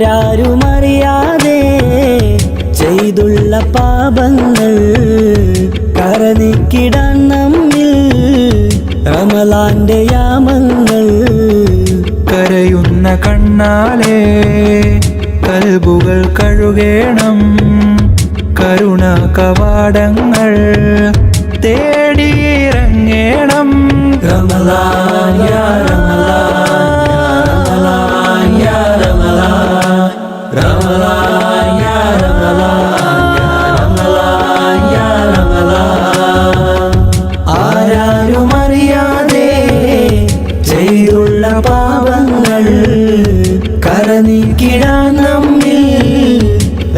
ആരാരുമറിയാതെ ചെയ്തുള്ള പാപങ്ങൾ കരനീക്കിടാൻ നമ്മിൽ റമളാന്റെ യാമങ്ങൾ. കരയുന്ന കണ്ണാലെ കൽബുകൾ കഴുകേണം, കരുണ കവാടങ്ങൾ തേടിയിറങ്ങേണം. റമളാൻ യാ റമളാൻ, റമളാൻ യാ റമളാൻ, റമളാൻ യാ റമളാൻ, യാ റമളാൻ. ആരാരുമറിയാതെ ചെയ്തുള്ള പാപങ്ങൾ കരനീക്കിടാൻ നമ്മിൽ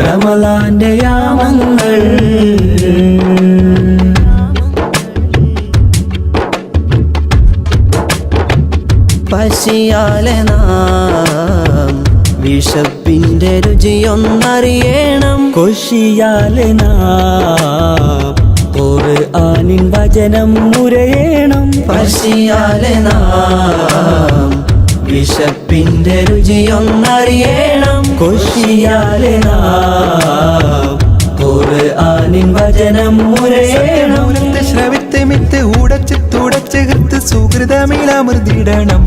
റമളാന്റെ യാമങ്ങൾ. പശിയാലെ നാം വിശപ്പിന്റെ രുചിയൊന്നറിയണം, കൊശിയാലെ നാം ഖുർആനിൻ വചനം മുരയണം. പശിയാലെ നാം വിശപ്പിന്റെ രുചിയൊന്നറിയണം, കൊശിയാലെ നാം ഖുർആനിൻ വചനം മുരയണം. ശ്രവിത്ത് മിത്ത് ഉടച്ച് തുടച്ച് കൃത്ത് സുഹൃതമിളമൃതിടണം.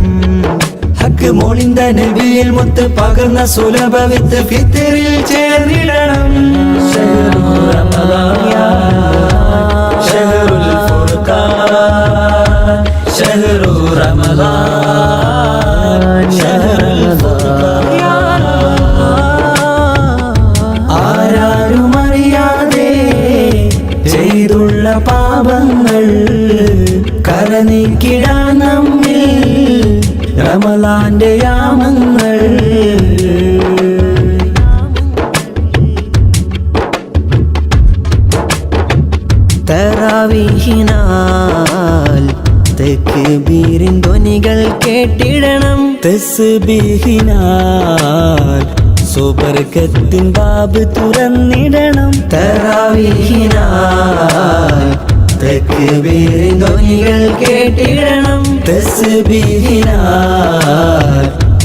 ഹക്ക് മോളിന്ത നബിയിൽ മുത്ത് പകർന്ന സുലഭ വിത്ത് ഫിത്റിൽ ചേർന്നിടണം. ശഹ്റു റമളാൻ ശഹ്റുൽ ഫുർഖാൻ, ശഹ്റു റമളാൻ ശഹ്റുൽ ഫുർഖാൻ. ആരാരുമറിയാതെ ചെയ്തുള്ള പാപങ്ങൾ കരനീക്കിടാൻ നമ്മിൽ റമളാന്റെ യാമങ്ങൾ. തറാവീഹിനാൽ തക്ബീറിൻ ധ്വനികൾ കേട്ടിടണം, തസ്ബീഹിനാൽ സുബർക്കത്തിൻ ബാബ് തുറന്നിടണം. തറാവീഹിനാൽ തക്ബീറിൻ ധ്വനികൾ കേട്ടിടണം, തസ്ബീഹിനാൽ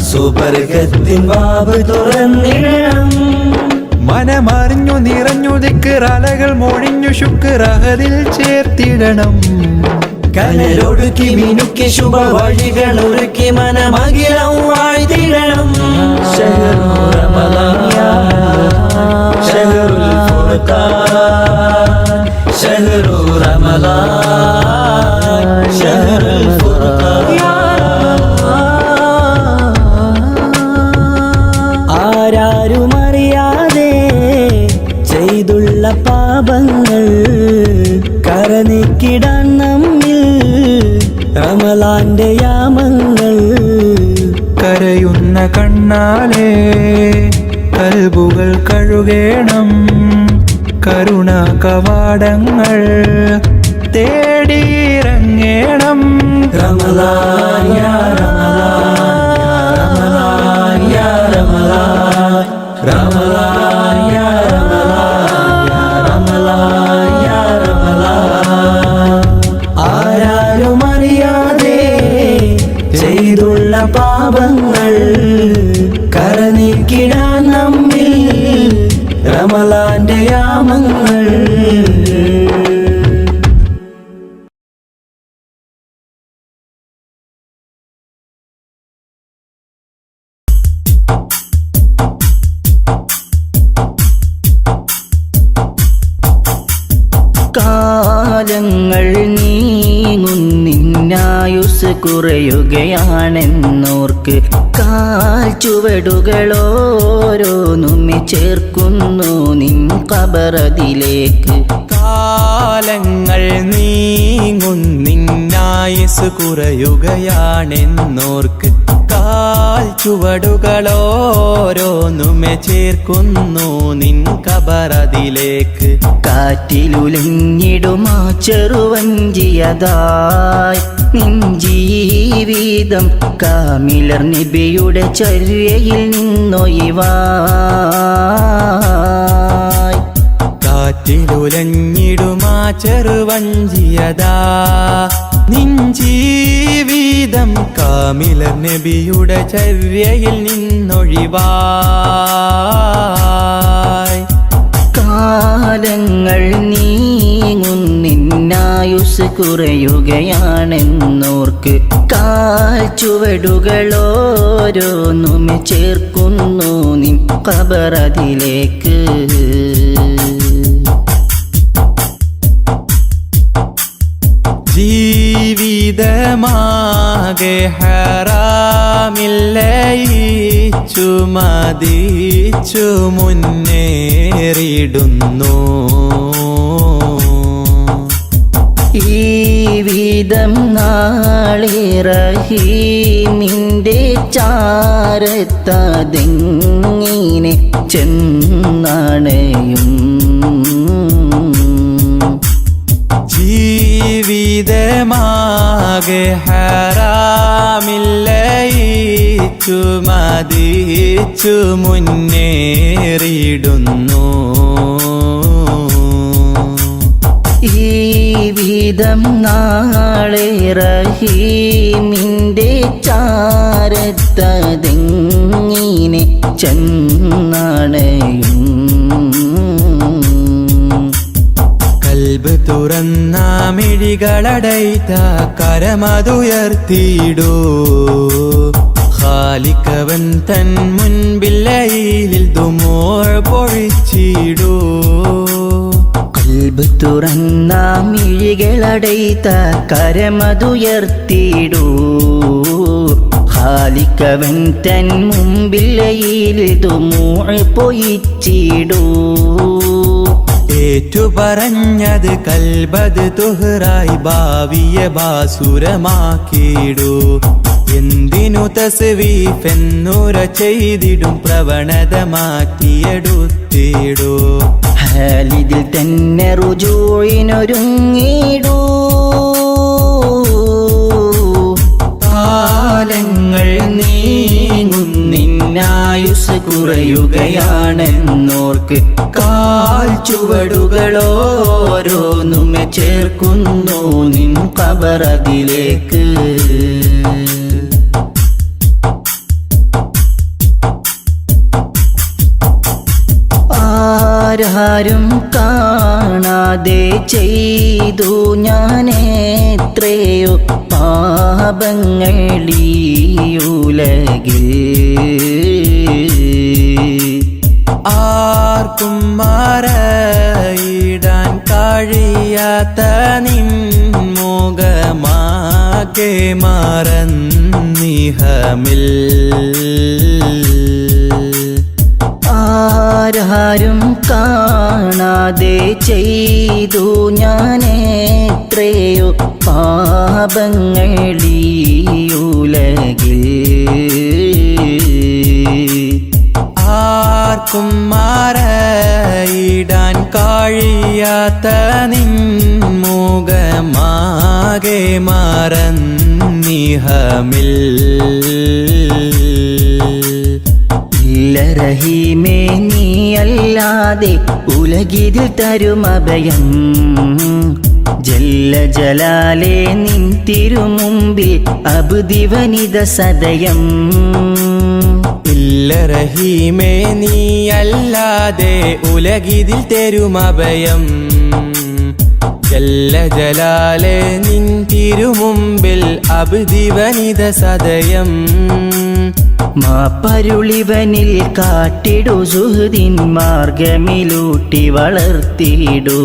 സുബർക്കത്തിൻ ബാബ് തുറന്നിടണം. മനമറിഞ്ഞു നിറഞ്ഞു ദിക്റലകൾ മൊഴിഞ്ഞു ശുക്രഹദിൽ ചേർത്തിടണം. കനലൊടുക്കി മിനുക്കി ശുഭ വഴികൾ ഒരുക്കി മനമകിലം വാഴ്ത്തിടണം. ശഹ്റു റമളാൻ ശഹ്റുൽ ഫുർഖാൻ, ശഹ്റു റമളാൻ ശഹ്റുൽ ഫുർഖാൻ. ആരാരുമറിയാതെ ചെയ്തുള്ള പാപങ്ങൾ കരനീക്കിടാൻ നമ്മിൽ റമളാന്റെ യാമങ്ങൾ. കരയുന്ന കണ്ണാലെ കൽബുകൾ കഴുകേണം, കരുണ കവാടങ്ങൾ തേടിയിറങ്ങേണം. റമളാൻ യാ റമളാൻ, റമളാൻ യാ റമളാൻ, റമളാൻ യാ റമളാൻ, യാ റമളാൻ. ആരാരുമറിയാതെ ചെയ്തുള്ള പാപങ്ങൾ കരനീക്കിടാൻ നമ്മിൽ റമളാന്റെ യാമങ്ങൾ. കാലങ്ങൾ നീങ്ങുന്നിന്നായുസ് കുറയുകയാണെന്നോർക്ക് കാൽ ചുവടുകളോരോന്നുമെ ചേർക്കുന്നു നിൻ ഖബറതിലേക്ക്. കാലങ്ങൾ നീങ്ങുന്നിന്നായുസ് കുറയുകയാണെന്നോർക്ക് കാൽ ചുവടുകളോരോന്നുമെ ചേർക്കുന്നു നിൻ ഖബറതിലേക്ക്. കാറ്റിലുലഞ്ഞിടുമാ ചെറുവഞ്ചിയതായി നിൻ ജീവിതം കാമിലർ നബിയുടെ ചര്യയിൽ നിന്നൊഴിവായി. കാറ്റിലുലഞ്ഞിടുമാ ചെറുവഞ്ചിയതാ നിൻ ജീവിതം കാമിലർ നബിയുടെ ചര്യയിൽ നിന്നൊഴിവായി കാലങ്ങൾ നീങ്ങുന്നിന്നായുസ് കുറയുകയാണെന്നോർക്ക് കാൽച്ചുവടുകളോരോന്നുമെ ചേർക്കുന്നു നിൻ ഖബറതിലേക്ക് ജീവിതമാകെ ഹറാമില്ലയിച്ചു മതിച്ചു മുന്നേറിടുന്നു ഈ വിധം നാളെ റഹീമിൻ്റെ ചാരത്തതെങ്ങിനെ ചെന്നണയും ജീവിതമാകെ ഹറാമില്ലയിച്ചു മതിച്ചു മുന്നേറിടുന്നു ഈ വിധം നാളെ റഹീമിൻ്റെ ചാരത്തതെങ്ങിനെ ചെന്നണയും കൽബ് തുറന്ന മിഴികളടൈത്ത കരമതുയർത്തിയിടൂ ഖാലിക്കവൻ തൻ മുൻപില്ലയിൽ ദുമൂർ പൊഴിച്ചിടൂ കൽബ് തുറന്ന മിഴികളടൈത്ത കരമതുയർത്തിടൂ ഖാലിക്കവൻ തൻ മുമ്പില്ലയിൽ ദുമൂർ പൊഴിച്ചിടൂ ഏറ്റുപറഞ്ഞത് കൽബത് തുഹറായി ഭാവിയെ ബാസുരമാക്കിയിടൂ എന്തിനു തസ്വീഫെന്നുര ചെയ്തിടും പ്രവണത മാറ്റിയെടുത്തിടൂ ഹാലിദിൽ തന്നെ റുജൂഇനൊരുങ്ങിടൂ കാലങ്ങൾ നീങ്ങുന്നിന്നായുസ് കുറയുകയാണെന്നോർക്ക് കാൽച്ചുവടുകളോരോന്നുമെ ചേർക്കുന്നു നിൻ ഖബറതിലേക്ക് ആരാരും കാണാതെ ചെയ്തു ഞാനെത്രയോ പാപങ്ങളീയുലകിൽ ആർക്കും മറയിടാൻ കഴിയാത്ത നിൻ മുഖമാകെ മറന്നിഹമിൽ ആരാരും കാണാതെ ചെയ്തു ഞാനെത്രയോ പാപങ്ങളീയുലകിൽ ആർക്കും മറയിടാൻ കഴിയാത്ത നിൻ മുഖമാകെ മറന്നിഹമിൽ ഇല്ല റഹീമേ നീയല്ലാതെ ഉലകിതിൽ തരുമഭയം ജല്ല ജലാലേ നിൻ തിരുമുമ്പിൽ അബ്ദിവനിത സദയം ഇല്ല റഹീമേ നീയല്ലാതെ ഉലകിതിൽ തരുമഭയം ജല്ല ജലാലേ നിൻ തിരുമുമ്പിൽ അബ്ദിവനിത സദയം മാപ്പരുളിവനിൽ കാട്ടിടു സുഹൃദിൻ മാർഗമിലൂട്ടി വളർത്തിയിടൂ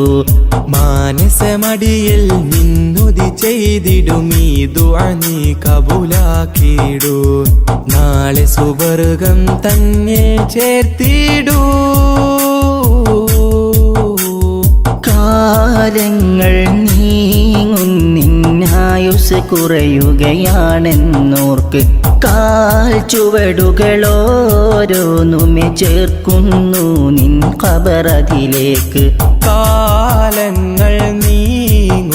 മാനസമടിയിൽ നിന്നുതി ചെയ്തിടുമീ ദുആ നീ കബൂലാക്കിടൂ നാളെ സുവർഗം തന്നെ ചേർത്തിടൂ കാലങ്ങൾ നീങ്ങുന്നിന്നായുസ് കുറയുകയാണെന്നോർക്ക് കാൽച്ചുവടുകളോരോന്നുമെ ചേർക്കുന്നു നിൻ ഖബറതിലേക്ക് കാലങ്ങൾ നീങ്ങുന്നിന്നായുസ്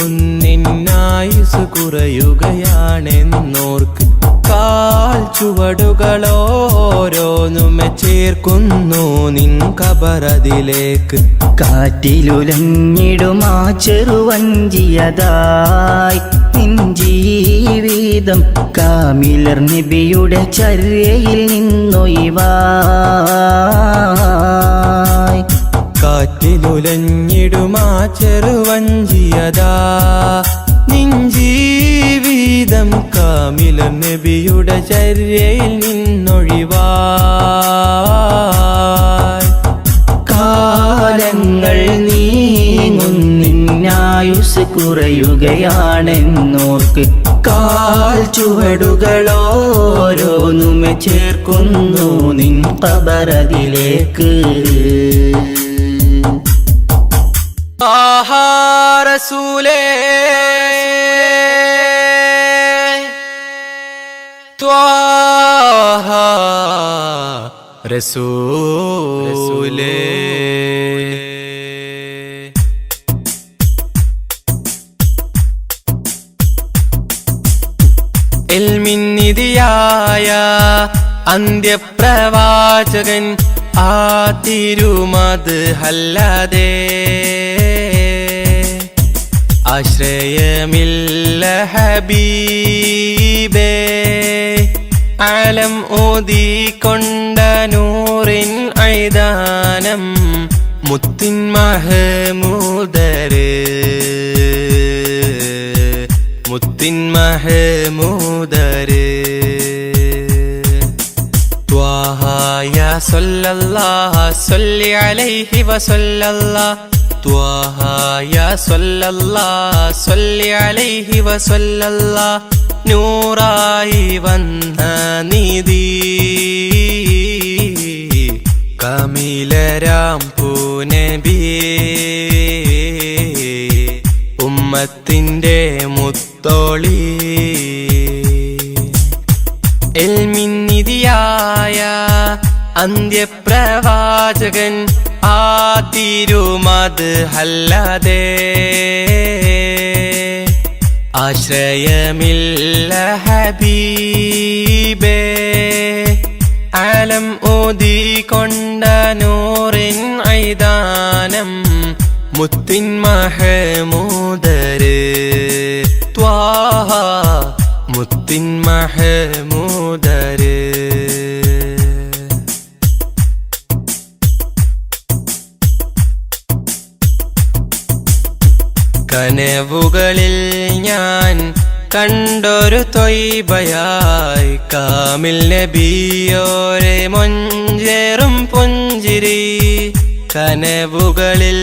കുറയുകയാണെന്നോർക്ക് കാൽച്ചുവടുകളോരോന്നുമെ ചേർക്കുന്നു നിൻ ഖബറതിലേക്ക് കാറ്റിലുലഞ്ഞിടുമാ ചെറുവഞ്ചിയതായി നിൻ വീതം കാമിലർ നബിയുടെ ചര്യയിൽ നിന്നൊഴിവായി കാറ്റിലുലഞ്ഞിടുമാ ചെറുവഞ്ചിയതാ നിൻ ജീവിതം കാമിലർ നബിയുടെ ചര്യയിൽ നിന്നൊഴിവായി കാലങ്ങൾ നീങ്ങുന്നിന്നായുസ് കുറയുകയാണെന്നോർക്ക് കാൽ ചുവടുകളോരോന്നുമെ ചേർക്കുന്നു നിൻ ഖബറതിലേക്ക് ആഹാ റസൂലേ ത്വാഹ റസൂലേ ഇൽമിന്നിധിയായ അന്ത്യപ്രവാചകൻ ആ തിരുമത് അല്ലാതെ ആശ്രയമില്ല ഹബീബേ ആലം ഓതിക്കൊണ്ട നൂറിൻ ഐദാനം മുത്തിൻ മഹമൂദര് മുത്തിൻ മഹമൂദര് ത്വാഹ യാ സല്ലല്ലാഹു സല്ലി അലൈഹി വസല്ലല്ലാഹു ത്വാഹ യാ സല്ലല്ലാഹു സല്ലി അലൈഹി വസല്ലല്ലാഹു നൂറായി വന്ന നിധി കമിലരാം പൂനബിയേ ഉമ്മത്തിൻ്റെ മുത്തോളി ഇൽമിന്നിധിയായ അന്ത്യപ്രവാചകൻ ആ തിരുമത് അല്ലാതെ ആശ്രയമില്ല ഹബീബേ ആലം ഓതിക്കൊണ്ട നൂറിൻ ഐദാനം മുത്തിൻ മഹമൂദര് ത്വാഹ മുത്തിൻ മഹമൂദര് കനവുകളിൽ ഞാൻ കണ്ടൊരു ത്വയ്ബയായി കാമിൽ നബിയോരെ മൊഞ്ചേറും പുഞ്ചിരി കനവുകളിൽ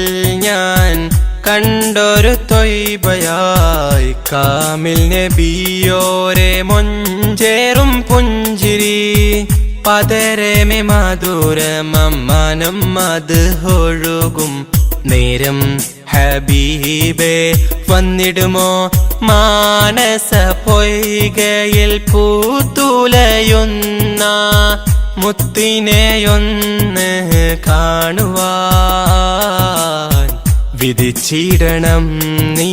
ഞാൻ കണ്ടൊരു ത്വയ്ബയായി കാമിൽ നബിയോരെ മൊഞ്ചേറും പുഞ്ചിരി പതരമെ മധുരമമ്മാനം മത് ഒഴുകും നേരം ഹബീബേ വന്നിടുമോ മാനസ പൊയ്കയിൽ പൂത്തുലയുന്ന മുത്തിനെയൊന്ന് കാണുവാൻ വിധിച്ചിടണം നീ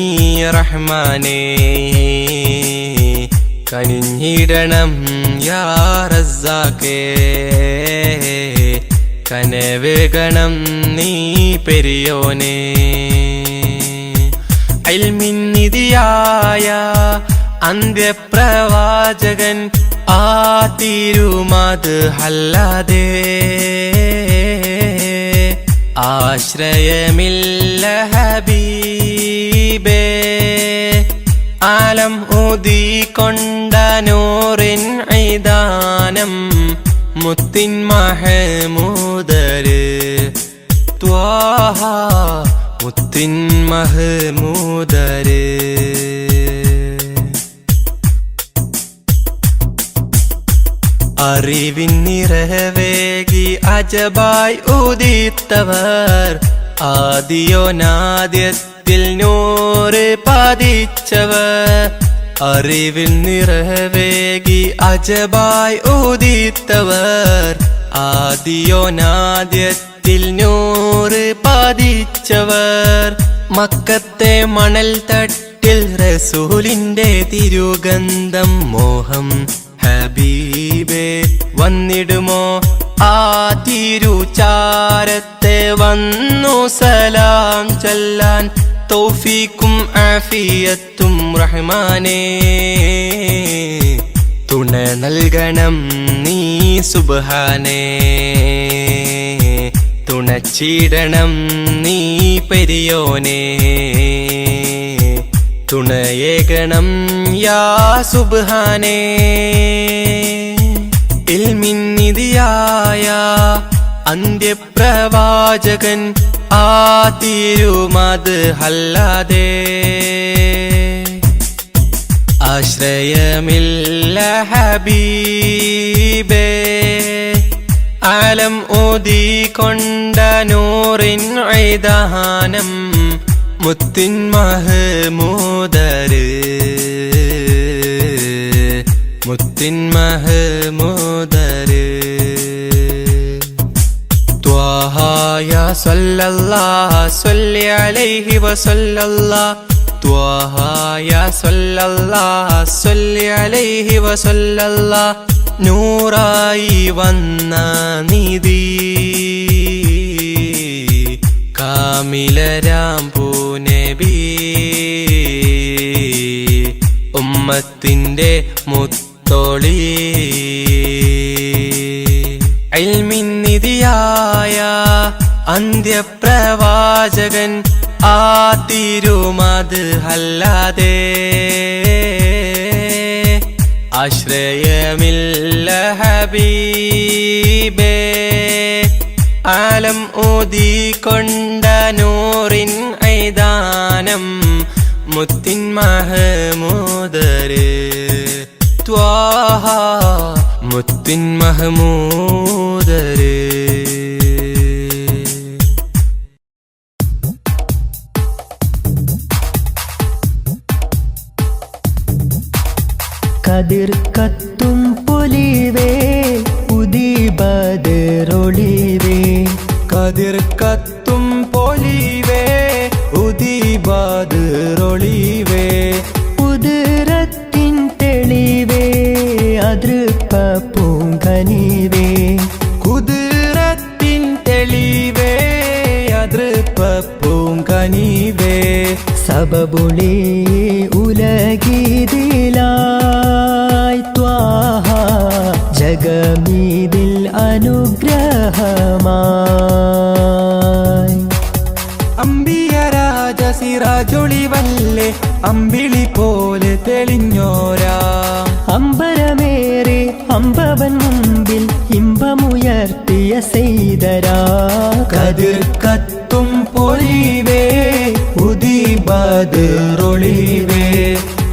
റഹ്മാനേ കനിഞ്ഞിടണം യാ റസ്സാക്കേ കനവേകണം നീ പെരിയോനേ ഇൽമിന്നിധിയായ അന്ത്യപ്രവാചകൻ ആ തിരുമത് അല്ലാതെ ആശ്രയമില്ല ഹബീബേ ആലം ഊതിക്കൊണ്ട നൂറിൻ ഐദാനം മുത്തിൻ മഹമൂദര് ത്വാഹ മുത്തിൻ മഹമൂദര് അറിവിൻ നിറവേകി അജബായി ഉദിത്തവർ ആദിയോനാദ്യത്തിൽ നൂറ് പതിച്ചവർ അറിവിൽ നിറവേകി അജബായി ഉദിത്തവർ ആദിയോനാദ്യത്തിൽ നൂറ് പതിച്ചവർ മക്കത്തെ മണൽ തട്ടിൽ റസൂലിന്റെ തിരുഗന്ധം മോഹം ഹബീബേ വന്നിടുമോ ആ തിരുചാരത്തെ വന്നു സലാം ചൊല്ലാൻ തൗഫീക്കും ആഫിയത്തും റഹ്മാനേ നൽകണം നീ സുബ്ഹാനേ തുണച്ചിടണം നീ പെരിയോനേ തുണയേകണം യാ സുബ്ഹാനേ ഇൽമിന്നിധിയായ അന്ത്യപ്രവാചകൻ ആ തിരുമത് അല്ലാതെ ആശ്രയമില്ല ഹബീബേ ആലം ഓതിക്കൊണ്ട നൂറിൻ ഐദാനം മുത്തിൻ മഹ്മൂദര് മുത്തിൻ മഹ്മൂദര് ത്വാഹ യാ സല്ലല്ലാഹു സ്വല്ലി അലൈഹി വസല്ലല്ലാഹു ത്വാഹ യാ സല്ലല്ലാഹു സ്വല്ലി അലൈഹി വസല്ലല്ലാഹു നൂറായി വന്ന നിധി കാമിലരാം പൂനബി ഉമ്മത്തിന്റെ മുത്തോളി ഇൽമിന്നിധിയായ അന്ത്യപ്രവാചകൻ ആ തിരുമത് അല്ലാതെ ആശ്രയമില്ല ഹബീബേ ആലം ഓതിക്കൊണ്ട നൂറിൻ ഐദാനം മുത്തിൻ മഹ്മൂദര് ത്വാഹ മുത്തിൻ മഹ്മൂദര് കതിർ കത്തും പൊലിവേ ഉദിബദറൊളിവേ കതിർ കത്തും പൊലിവേ ഉദിബദറൊളിവേ കുതിരത്തിൻ തെളിവേ അതൃപ്പ പൂങ്കനിവേ കുതിരത്തിൻ തെളിവേ അതൃപ്പ പൂങ്കനിവേ സബബുളി ഉലഗീതിലായി ത്വാഹ ജഗമീതിൽ അനുഗ്രഹമായി അമ്പിയ രാജ സിറാജൊളിവല്ലേ അമ്പിളി പോലെ തെളിഞ്ഞോരാ അമ്പരമേറെ അമ്പവൻ മുമ്പിൽ ഇമ്പമുയർത്തിയ സെയ്തരാ കതിർ കത്തും പൊലിവേ ഉദിബദറൊളിവേ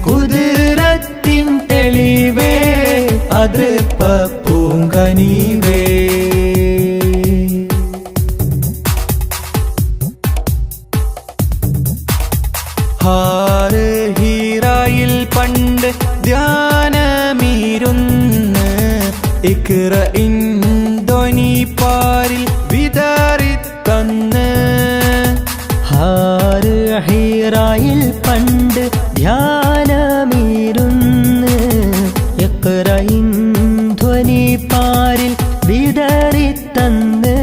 കുതിരത്തിൻ തെളിവേ അതൃപ്പ പൂങ്കനിവേ ഹാറ് ഹീറായിൽ പണ്ട് ധ്യാനമീരുന്ന് ഇക്റ ധ്വനി പാരിൽ വിതറിത്തന്ന് ഹാറ് ഹീറായിൽ പണ്ട് ധ്യാനമീരുന്ന് ഇഖ്റയിൻ ധ്വനി പാരിൽ വിതറിത്തന്ന്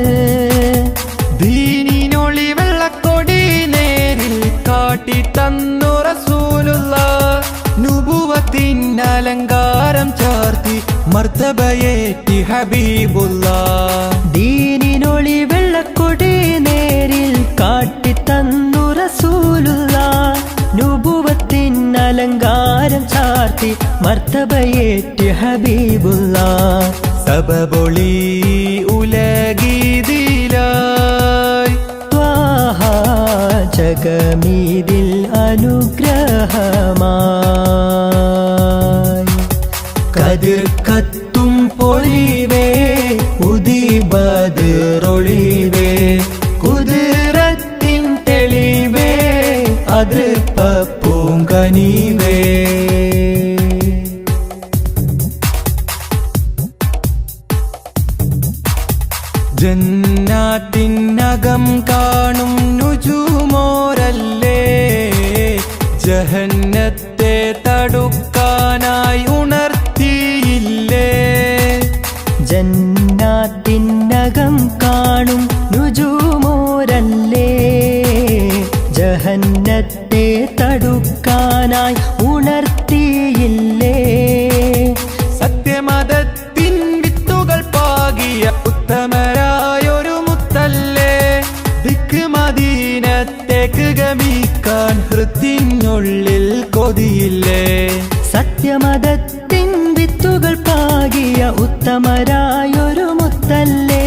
ദീനിനൊളി വെള്ളക്കൊടി നേരിൽ കാട്ടി തന്നു റസൂലുള്ളാഹ് നുബുവത്തിൻ അലങ്കാരം ചാർത്തി മർത്തബയേറ്റി ഹബീബുള്ളാഹ് ദീനിനൊളി വെള്ളക്കൊടി നേരിൽ കാട്ടിത്തന്നു റസൂലുള്ളാഹ് നുബുവത്തിൻ അലങ്കാരം ചാർത്തി മർത്തബയേറ്റി ഹബീബുള്ളാഹ് സബബൊളി ഉലഗീതിലായി ത്വാഹ ജഗമീതിൽ അനുഗ്രഹമായി കതിർ കത്തും പൊലിവേ ഉദിബദറൊളിവേ കുതിരത്തിൻ തെളിവേ അതൃപ്പ പൂങ്കനിവേ ജന്നാത്തിനകം കാണും നുജുമോരല്ലേ ജഹന്നത്തെ തടുക്കാനായി ഉണർത്തിയില്ലേ ജന്നാത്തിനകം കാണും നുജുമോരല്ലേ ജഹന്നത്തെ തടുക്കാനായി ഉണർത്തി ഇല്ലേ. സത്യമതത്തിൻ വിത്തുകൾ പാകിയ ഉത്തമരായൊരു മുത്തല്ലേ.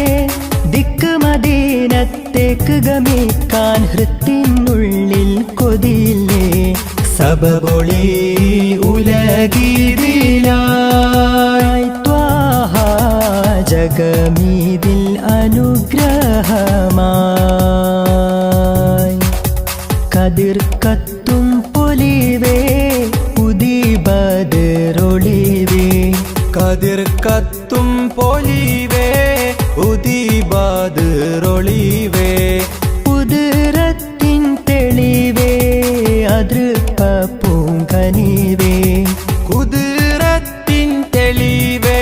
ദിക്ക് മദീനത്തേക്ക് ഗമിക്കാൻ ഹൃത്തിനുള്ളിൽ കൊതിയില്ലേ. സബബൊളി ഉലകിരിലായി ത്വാഹ ജഗമീതിൽ അനുഗ്രഹമായി. കതിർ കത്തും പൊലിവേ ഉദിബദറൊളിവേ. കതിർ കത്തും പൊലിവേ ഉദിബദറൊളിവേ. കുതിരത്തിൻ തെളിവേ അതൃപ്പ പൂങ്കനിവേ. കുതിരത്തിൻ തെളിവേ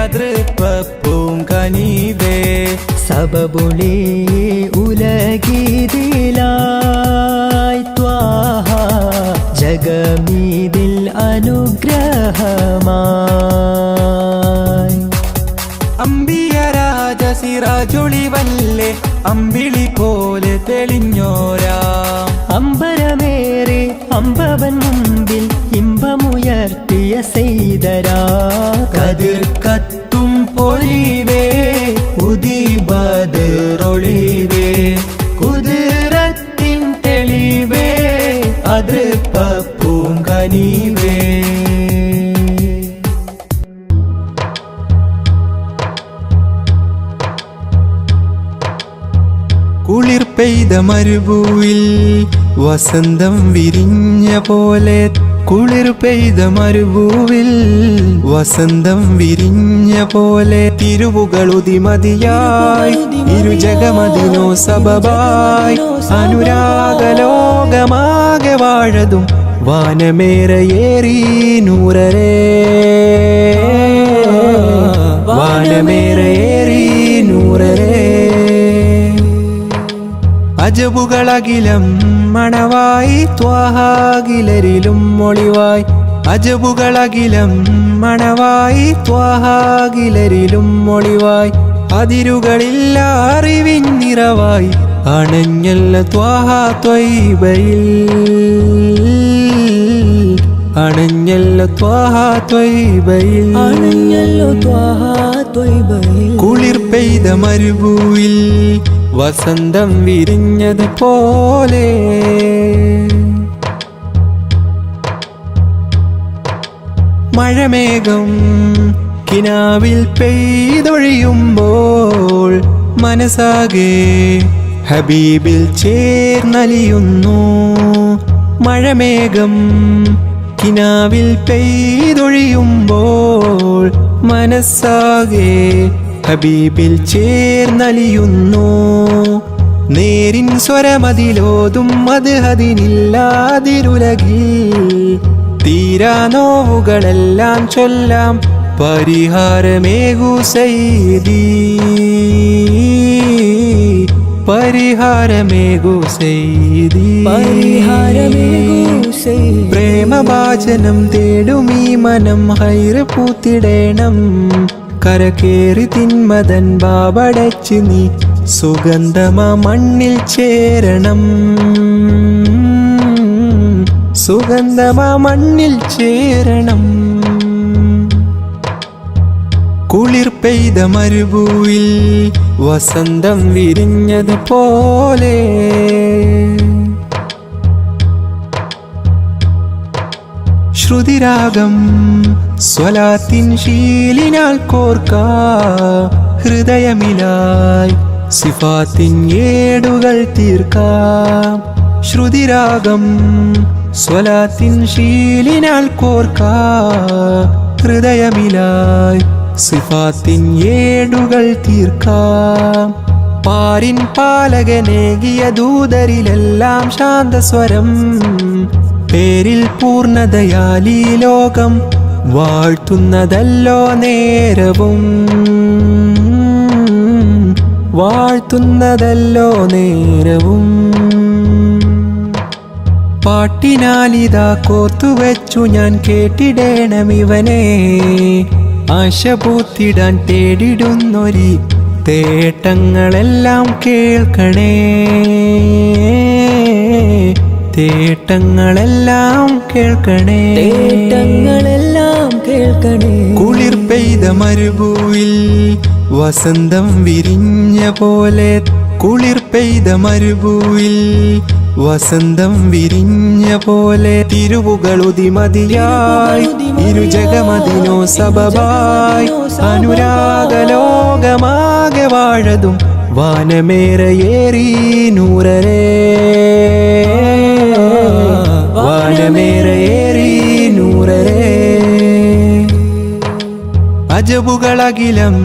അതൃപ്പ പൂങ്കനിവേ. സബബുളി ഉലകിതിലായി ത്വാഹ ജഗമീതിൽ അനുഗ്രഹമായി. അമ്പിയ രാജ സിറാജൊളിവല്ലേ അമ്പിളി പോലെ തെളിഞ്ഞോരാ. അമ്പരമേറെ അമ്പവൻ മുമ്പിൽ ഇമ്പമുയർത്തിയ സെയ്തരാ. കതിർ കത്തും പൊലിവേ ഉദിബദറൊളിവേ. കുതിരത്തിൻ തെളിവേ അതൃപ്പ പൂങ്കനിവേ. കുളിർ പെയ്ത മരുഭൂവിൽ വസന്തം വിരിഞ്ഞ പോലെ. കുളിർ പെയ്ത മരുഭൂവിൽ വസന്തം വിരിഞ്ഞ പോലെ. തിരുവുകളുതിമതിയായി ഇരുജഗമതിനോ സബബായി. അനുരാഗലോകമാകെ വാഴതും വാനമേറയേറി നൂറരേ. വാനമേറയേറി നൂറരേ. അജബുകളകിലം മണവായി ത്വാഹാകിലരിലും ഒളിവായി. അജബുകളകിലം മണവായി ത്വാഹാകിലരിലും ഒളിവായി. അതിരുകളില്ല അറിവിൻ നിറവായി അണഞ്ഞല്ല ത്വാഹ ത്വയ്ബയിൽ. അണഞ്ഞല്ല ത്വാഹ ത്വയ്ബയിൽ. കുളിർ പെയ്ത മരുഭൂവിൽ വസന്തം വിരിഞ്ഞത് പോലെ. മഴമേഘം കിനാവിൽ പെയ്തൊഴിയുമ്പോൾ മനസ്സാകെ ഹബീബിൽ ചേർന്നലിയുന്നു. മഴമേഘം കിനാവിൽ പെയ്തൊഴിയുമ്പോൾ മനസ്സാകെ ഹബീബിൽ ചേർന്നലിയുന്നു. നേരിൻ സ്വരമതിലോതും അത് അതിനില്ലാതിരുലകിൽ. തീരാ നോവുകളെല്ലാം ചൊല്ലാം പരിഹാരമേകു സയ്യിദി. പരിഹാരമേകു സയ്യിദി. പ്രേമഭാജനം തേടുമീ മനം ഹൈറ് പൂത്തിടേണം. കരകേറി തിന്മതൻ ബാബടച്ച് നീ സുഗന്ധമാ മണ്ണിൽ ചേരണം. സുഗന്ധമാ മണ്ണിൽ ചേരണം. കുളിർ പെയ്ത മരുഭൂവിൽ വസന്തം വിരിഞ്ഞത് പോലെ. ശ്രുതിരാഗം സ്വലാത്തിൻ ശീലിനാൽ കോർക്ക. ഹൃദയമിലായി സിഫാത്തിൻ ഏടുകൾ തീർക്കാം. ശ്രുതിരാഗം സ്വലാത്തിൻ ശീലിനാൽ കോർക്ക. ഹൃദയമിലായി സിഫാത്തിൻ ഏടുകൾ തീർക്കാം. പാരിൻ പാലകനേകിയ ദൂതരിലെല്ലാം ശാന്തസ്വരം. പേരിൽ പൂർണ്ണതയാലീ ലോകം വാഴ്ത്തുന്നതല്ലോ നേരവും. വാഴ്ത്തുന്നതല്ലോ നേരവും. പാട്ടിനാലിതാ കോർത്തുവച്ചു ഞാൻ കേട്ടിടേണമിവനെ. ആശ പൂത്തിടാൻ തേടിടുന്നൊരി തേട്ടങ്ങളെല്ലാം കേൾക്കണേ. തേട്ടങ്ങളെല്ലാം കേൾക്കണേ, തേട്ടങ്ങളെല്ലാം കേൾക്കണേ. കുളിർ പെയ്ത മരുഭൂവിൽ വസന്തം വിരിഞ്ഞ പോലെ, കുളിർ പെയ്ത മരുഭൂവിൽ വസന്തം വിരിഞ്ഞ പോലെ, തിരുവുകളുതിമതിയായി ഇരുജഗമതിനോ സബബായി, അനുരാഗലോകമാകെ വാഴതും വാനമേറയേറി നൂറരേ, വാനമേറയേറി നൂറരേ. അജബുകളകിലം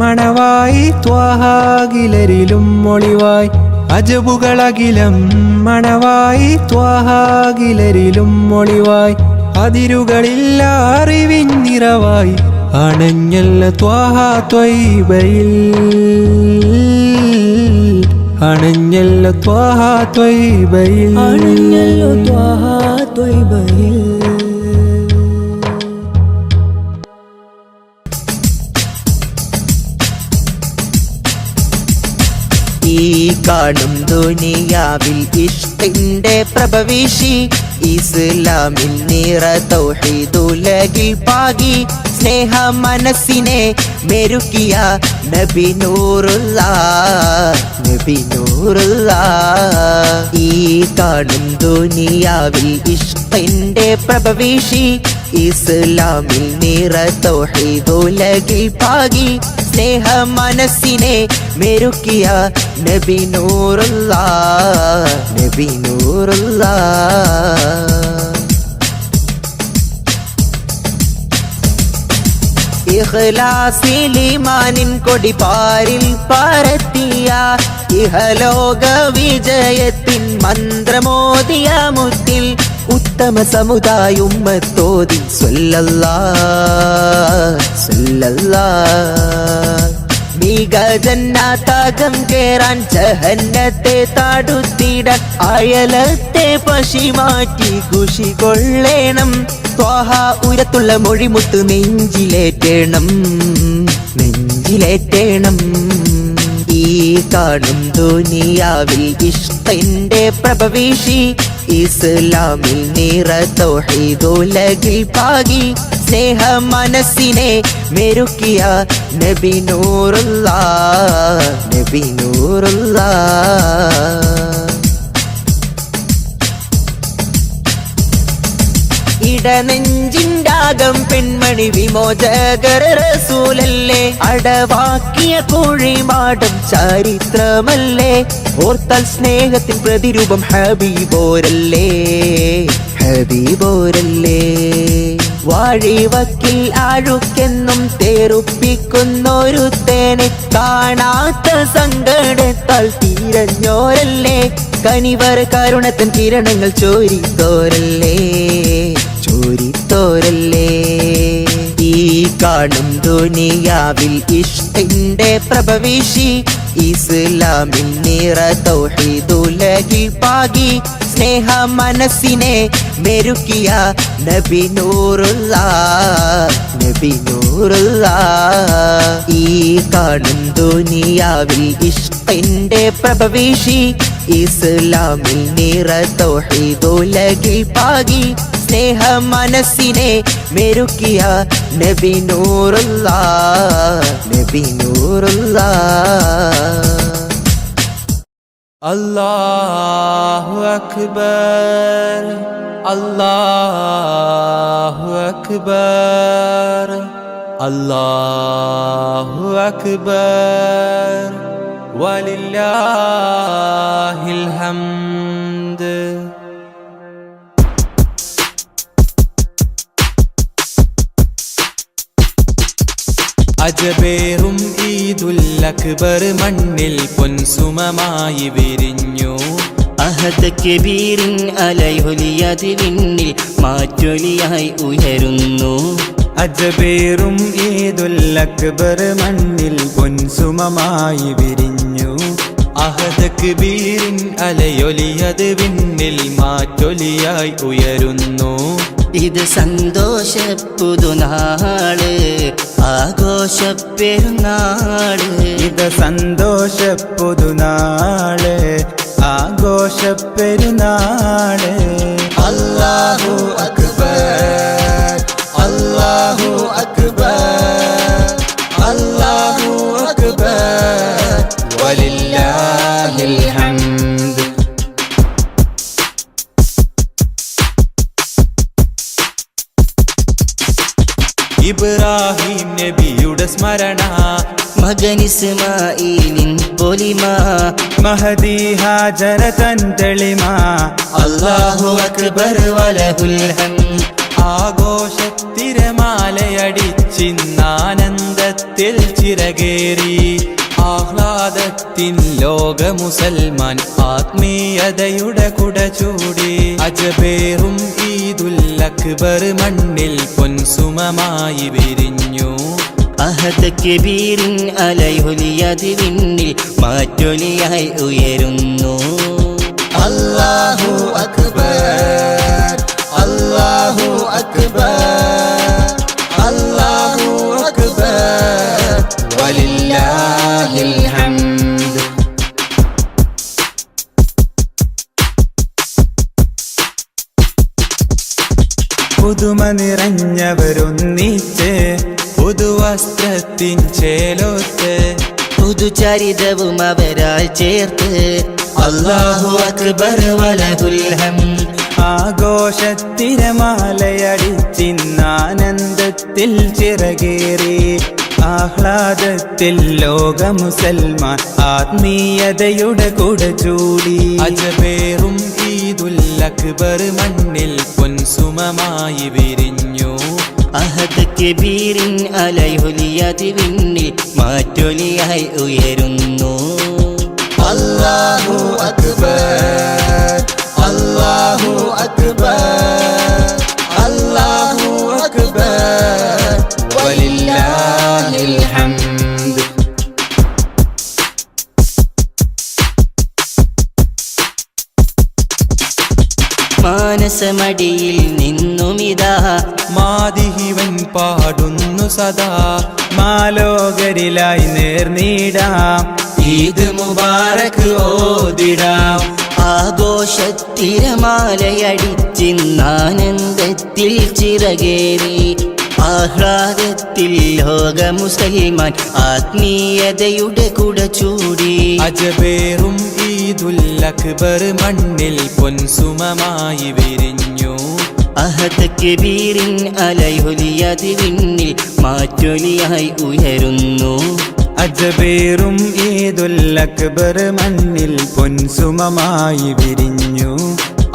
മണവായി ത്വാഹാകിലരിലും ഒളിവായി, അജബുകളകിലം മണവായി ത്വാഹാകിലരിലും ഒളിവായി, അതിരുകളില്ല അറിവിൻ നിറവായി അണഞ്ഞല്ല ത്വാഹ ത്വയ്ബയിൽ, അണഞ്ഞല്ല ത്വാഹ ത്വയ്ബയിൽ, അണഞ്ഞല്ലോ ത്വാഹ ത്വയ്ബയിൽ. ഈ കാണും ദുനിയാവിൽ ഇഷ്കിന്റെ പ്രഭവിഷി, ഇസ്ലാമിൽ നിറ തൗഹീദുലകിൽ പാകി, സ്നേഹ മനസ്സിനെ മെരുക്കിയ നബി നൂറുള്ള, നബി നൂറുള്ള. ഈ കാണും ദുനിയാവിൽ ഇഷ്കിന്റെ പ്രഭവിഷി, ഇസ്ലാമിൽ നിറ തൗഹീദുലകിൽ പാകി, സ്നേഹ മനസ്സിനെ മെരുക്കിയ നബി നൂറുള്ള, നബി നൂറുള്ള. ഇഖ്ലാസിലിമാനിൻ കൊടി പാരിൽ പരത്തിയ, ഇഹലോക വിജയത്തിൻ മന്ത്രമോദിയ മുത്തിൽ, ഉത്തമ സമുദായ ഉമ്മത്തോതി സ്വല്ലല്ലാഹ് സ്വല്ലല്ലാഹ്. മിക ജന്നാതകം കേറാൻ ജഹന്നത്തെ താടുത്തിടാൻ, അയലത്തെ പശി മാറ്റി ഖുഷി കൊള്ളേണം, ത്വാഹ ഉരത്തുള്ള മൊഴിമുത്ത് നെഞ്ചിലേറ്റേണം, നെഞ്ചിലേറ്റേണം. ഈ കാണും ദുനിയാവിൽ ഇഷ്കിന്റെ പ്രഭവിഷി, ഇസ്ലാമിൽ നിറ തൗഹീദുലകിൽ പാകി, സ്നേഹ മനസ്സിനെ മെരുക്കിയ നബി നൂറുള്ള, നബി നൂറുള്ള. ഇടനെഞ്ചിൻ്റാകം പെൺമണി വിമോചകർ റസൂലല്ലേ, അടവാക്കിയ കോഴിമാടം ചരിത്രമല്ലേ, ഓർത്താൽ സ്നേഹത്തിൻ പ്രതിരൂപം ഹബീബോരല്ലേ, ഹബീബോരല്ലേ. വാഴിവക്കിൽ ആഴുക്കെന്നും തേറുപ്പിക്കുന്നൊരു തേനെ, കാണാത്ത സങ്കടത്താൽ തീരഞ്ഞോരല്ലേ, കനിവർ കരുണത്തൻ കിരണങ്ങൾ ചോരിത്തോരല്ലേ, ചോരിത്തോരല്ലേ. ഈ കാണും ദുനിയാവിൽ ഇഷ്കിന്റെ പ്രഭവിഷി, ഇസ്ലാമിൽ നിറ തൗഹീദുലകിൽ പാകി, സ്നേഹ മനസ്സിനെ മെരുക്കിയ നബി നൂറുള്ള, നബി നൂറുള്ള. ഈ കാണും ദുനിയാവിൽ ഇഷ്കിന്റെ പ്രഭവിഷി, ഇസ്ലാമിൽ നിറ തൗഹീദുലകിൽ പാകി, സ്നേഹ മനസ്സിനെ മെരുക്കിയ നബി നൂറുള്ള, നബി നൂറുള്ള. അല്ലാഹു അക്ബർ, അല്ലാഹു അക്ബർ, അല്ലാഹു അക്ബർ, വലില്ലാഹിൽ ഹംദ്. അജബേറും ഈദുൽ അക്ബർ മണ്ണിൽ പൊൻസുമമായി വിരിഞ്ഞു, അഹദ് കബീറിൻ അലയൊലിയതിൽ മാറ്റൊലിയായി ഉയരുന്നു. അജബേറും ഈദുൽ അക്ബർ മണ്ണിൽ പൊൻസുമമായി വിരിഞ്ഞു, അഹദ് കബീറിൻ അലയൊലിയത് വിണ്ണിൽ മാറ്റൊലിയായി ഉയരുന്നു. ഇത് സന്തോഷ പുതുനാള്, ആഘോഷ പെരുന്നാള്. ഇത് സന്തോഷ പുതുനാള്, ആഘോഷപ്പെരുന്നാള് അല്ലാഹു അക്ബർ അല്ലാഹു അക്ബർ അല്ലാഹു അക്ബർ വലില്ലാഹിൽ ഹംദ്. ഇബ്രാഹിം നബിയുടെ സ്മരണ, മകൻ ഇസ്മാഈലിൻ പൊലിമ, മഹദി ഹാജറ തൻ തെളിമ. അല്ലാഹു അക്ബർ വലഹുൽ ഹംദ്. ആഘോഷത്തിരമാലയടിച്ചിന്നാനന്ദത്തിൽ ചിറകേറി ആഹ്ലാദത്തിൻ ലോക മുസൽമാൻ ആത്മീയതയുടെ കുട ചൂടി. അജബേറും ഈദുൽ അക്ബർ മണ്ണിൽ പൊൻസുമമായി വിരിഞ്ഞു. അഹദ് കബീറിൻ അലയൊലിയത് വിണ്ണിൽ മാറ്റൊലിയായി ഉയരുന്നു. അല്ലാഹു അക്ബർ അല്ലാഹു അക്ബർ അല്ലാഹു അക്ബർ വലില്ലാഹിൽ ഹംദ്. പുതുമ നിറഞ്ഞവരൊന്നിച്ച് പുതുവസ്ത്രത്തിൻ ചേലോത്ത് പുതുചരിതവും അവരാൽ ചേർത്ത് അല്ലാഹു അക്ബർ വലഹുൽ ഹംദ്. ആഘോഷത്തിരമാലയടിച്ചിന്നാനന്ദത്തിൽ ചിറകേറി ആഹ്ലാദത്തിൽ ലോക മുസൽമാൻ ആത്മീയതയുടെ കുട ചൂടി. അജബേറും ഈദുൽ അക്ബർ മണ്ണിൽ പൊൻസുമമായി വിരിഞ്ഞു. അഹദ് കബീറിൻ അലയൊലിയത് വിണ്ണിൽ മാറ്റൊലിയായി ഉയരുന്നു. അല്ലാഹു അക്ബർ അല്ലാഹു അക്ബർ അല്ലാഹു അക്ബർ വലില്ലാഹിൽ ഹംദ്. മാനസമടിയിൽ നിന്നുമിതാ മാദിഹിവൻ പാടുന്നു സദാ. മാലോകരിലായി നേർന്നിടാം ഈദ് മുബാറക് ഓതിടാം. ആഘോഷത്തിരമാലയടിച്ചിന്നാനന്ദത്തിൽ ചിറകേറി ആഹ്ലാദത്തിൽ ലോക മുസൽമാൻ ആത്മീയതയുടെ കുട ചൂടി. അജബേറും ഈദുൽ അക്ബർ മണ്ണിൽ പൊൻസുമമായി വിരിഞ്ഞു. അഹദ് കബീറിൻ അലയൊലിയത് വിണ്ണിൽ മാറ്റൊലിയായി ഉയരുന്നു. അജബേറും ഈദുൽ അക്ബർ മണ്ണിൽ പൊൻസുമമായി വിരിഞ്ഞു.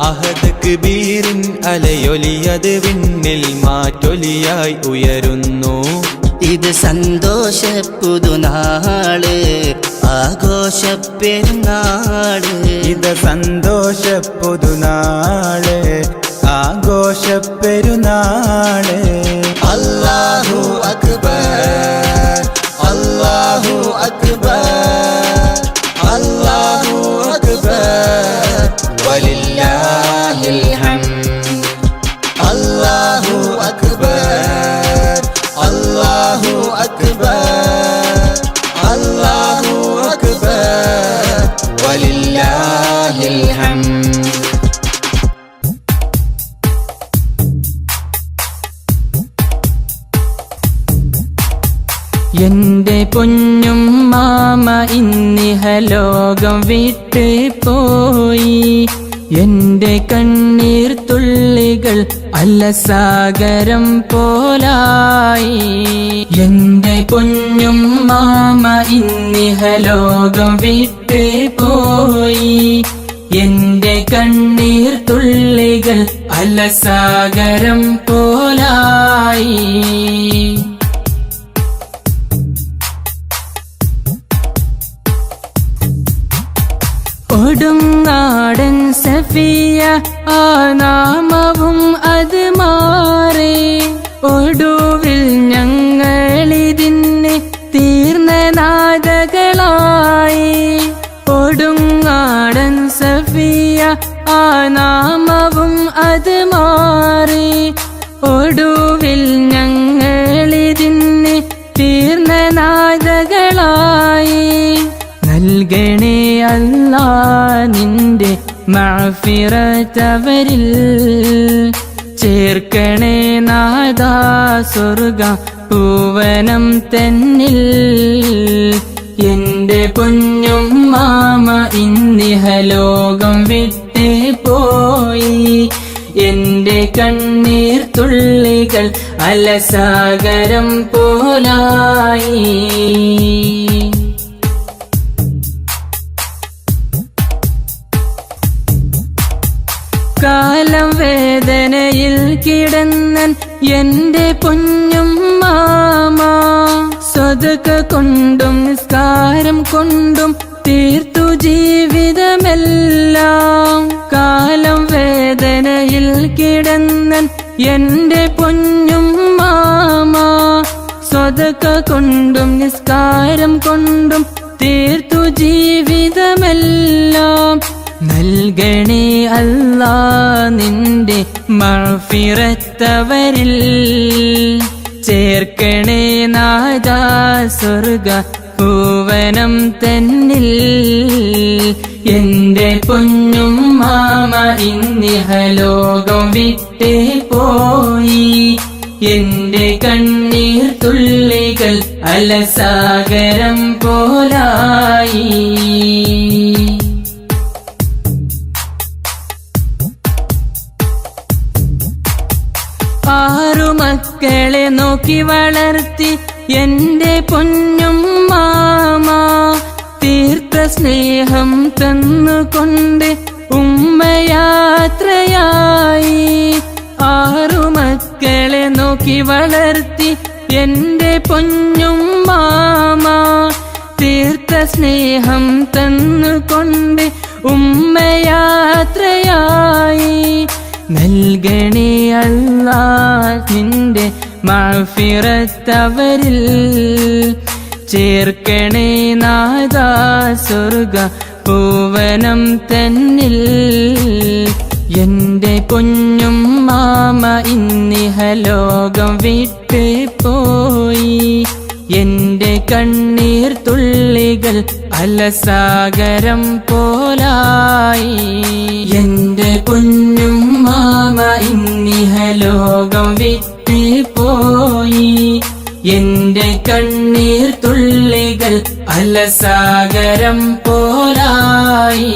അഹദ് കബീറിൻ അലയൊലിയത് വിണ്ണിൽ മാറ്റൊലിയായി ഉയരുന്നു. ഇത് സന്തോഷ പുതുനാള് ആഘോഷപ്പെരുന്നാള്. ഇത് സന്തോഷ പുതുനാള് ആഘോഷപ്പെരുന്നാള്. അല്ലാഹു അക്ബർ അല്ലാഹു അക്ബർ അല്ലാഹു അക്ബർ വലില്ലാഹിൽ ഹംദ്. അല്ലാഹു അക്ബർ അല്ലാഹു അക്ബർ അല്ലാഹു അക്ബർ വലില്ലാഹിൽ ഹംദ്. എന്റെ പൊന്നും മാമ ഇന്നിഹലോകം വിട്ട് പോയി. എന്റെ കണ്ണീർ തുള്ളികൾ അലസാഗരം പോലായി. എന്റെ പൊന്നും മാമ ഇന്നിഹലോകം വിട്ട് പോയി. എന്റെ കണ്ണീർ തുള്ളികൾ അലസാഗരം പോലായി. കൊടുങ്ങാടൻ സഫിയ ആ നാമവും അത് മാറി. ഒടുവിൽ ഞങ്ങളിതിന് തീർന്ന നാദകളായി. കൊടുങ്ങാടൻ സഫിയ ആ നാമവും അത് മാറി. ഒടുവിൽ ഞങ്ങളിതിന് തീർന്ന നാദകളായി. നൽകണേ അല്ലാ നിൻ മഅഫിറത്തവരിൽ ചേർക്കണേ നാദാ സ്വർഗ പൂവനം തന്നിൽ എന്റെ പൊന്നും മാമ ഇന്നിഹലോകം വിട്ടേ പോയി എന്റെ കണ്ണീർ തുള്ളികൾ അലസാഗരം പോലായി കാലം വേദനയിൽ കിടന്നൻ എന്റെ പൊന്നും മാമ സ്വതക കൊണ്ടും നിസ്കാരം കൊണ്ടും തീർത്തു ജീവിതമെല്ലാം കാലം വേദനയിൽ കിടന്നൻ എന്റെ പൊന്നും മാമ സ്വതക കൊണ്ടും നിസ്കാരം കൊണ്ടും തീർത്തു ജീവിതമെല്ലാം നൽകണേ അല്ലാ നിന്റെ മഅഫിറത്തവരിൽ ചേർക്കണേ നാദാ സ്വർഗ പൂവനം തന്നിൽ എന്റെ പൊന്നും മാമ ഇന്നിഹലോകം വിട്ടേ പോയി എന്റെ കണ്ണീർ തുള്ളികൾ അലസാഗരം പോലായി ആറു മക്കളെ നോക്കി വളർത്തി എന്റെ പൊന്നും മാമ തീർത്ഥ സ്നേഹം തന്നുകൊണ്ട് ഉമ്മയാത്രയായി ആറു മക്കളെ നോക്കി വളർത്തി എന്റെ പൊന്നും മാമ തീർത്ഥ സ്നേഹം തന്നുകൊണ്ട് ഉമ്മയാത്രയായി നൽകണേ അല്ലാ നിന്റെ മഅഫിറത്തവരിൽ ചേർക്കണേ നാദാ സ്വർഗ പൂവനം തന്നിൽ എന്റെ പൊന്നും മാമ ഇന്നിഹലോകം വിട്ടേ പോയി എന്റെ കണ്ണീർ തുള്ളികൾ അലസാഗരം പോലായി എന്റെ പൊന്നും മാമ ഇന്നിഹലോകം വിട്ടേ പോയി എന്റെ കണ്ണീർ തുള്ളികൾ അലസാഗരം പോലായി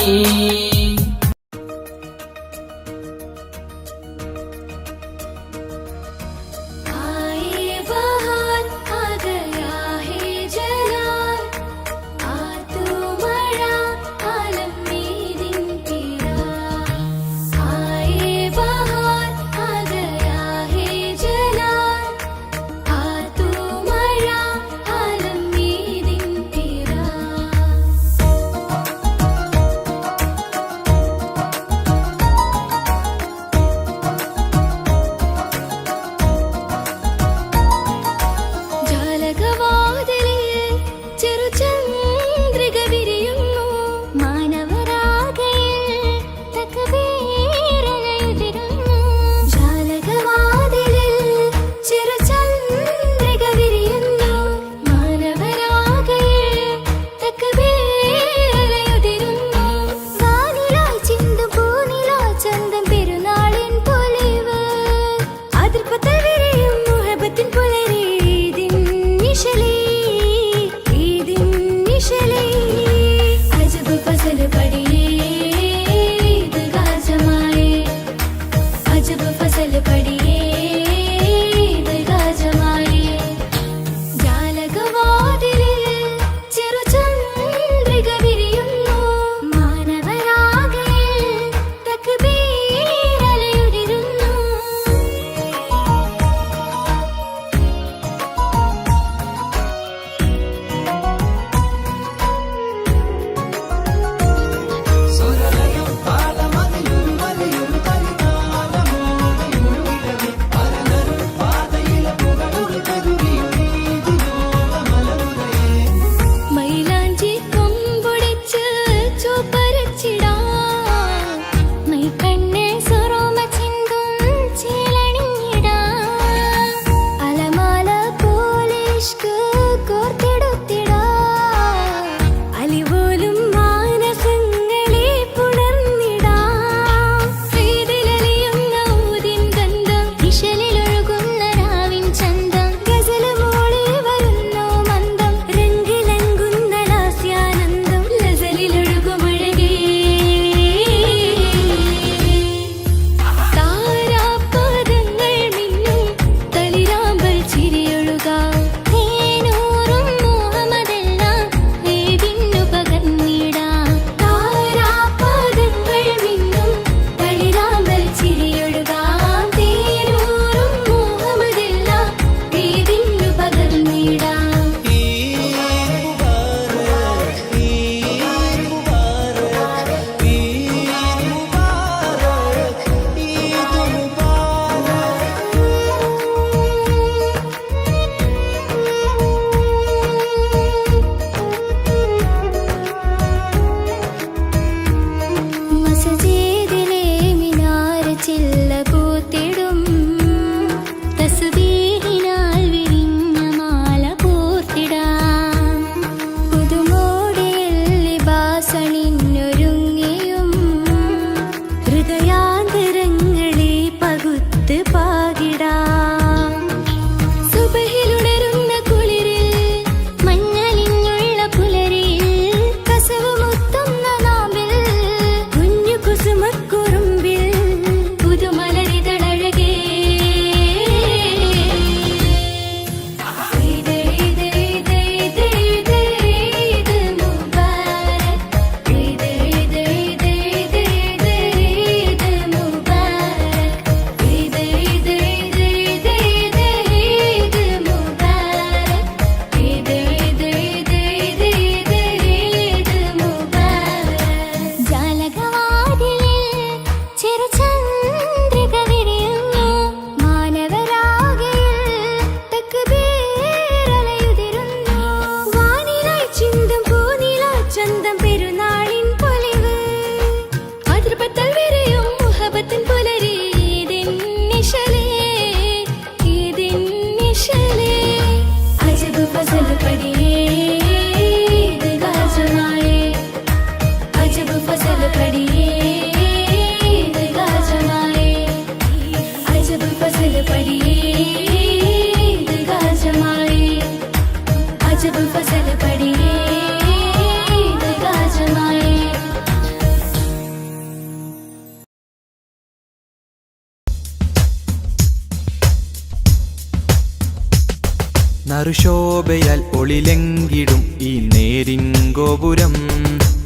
നറുശോഭയാൽ ഒളിലെങ്കിടും ഈ നേരിൻ ഗോപുരം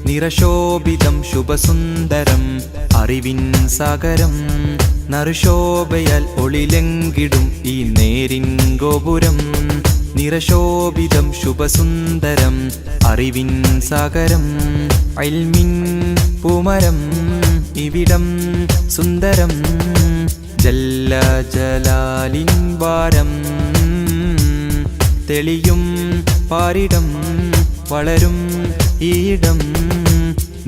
നിറശോഭിതം ശുഭസുന്ദരം അറിവിൻ സാഗരം നറുശോഭയാൽ ഒളിലെങ്കിടും ഈ നേരിൻ ഗോപുരം നിറശോഭിതം ശുഭസുന്ദരം അറിവിൻ സാഗരം ഇൽമിൻ പൂമരം ഇവിടം സുന്ദരം ജല്ല ജലാലിൻ വാരം തെളിയും പാരിടം വളരും ഈടം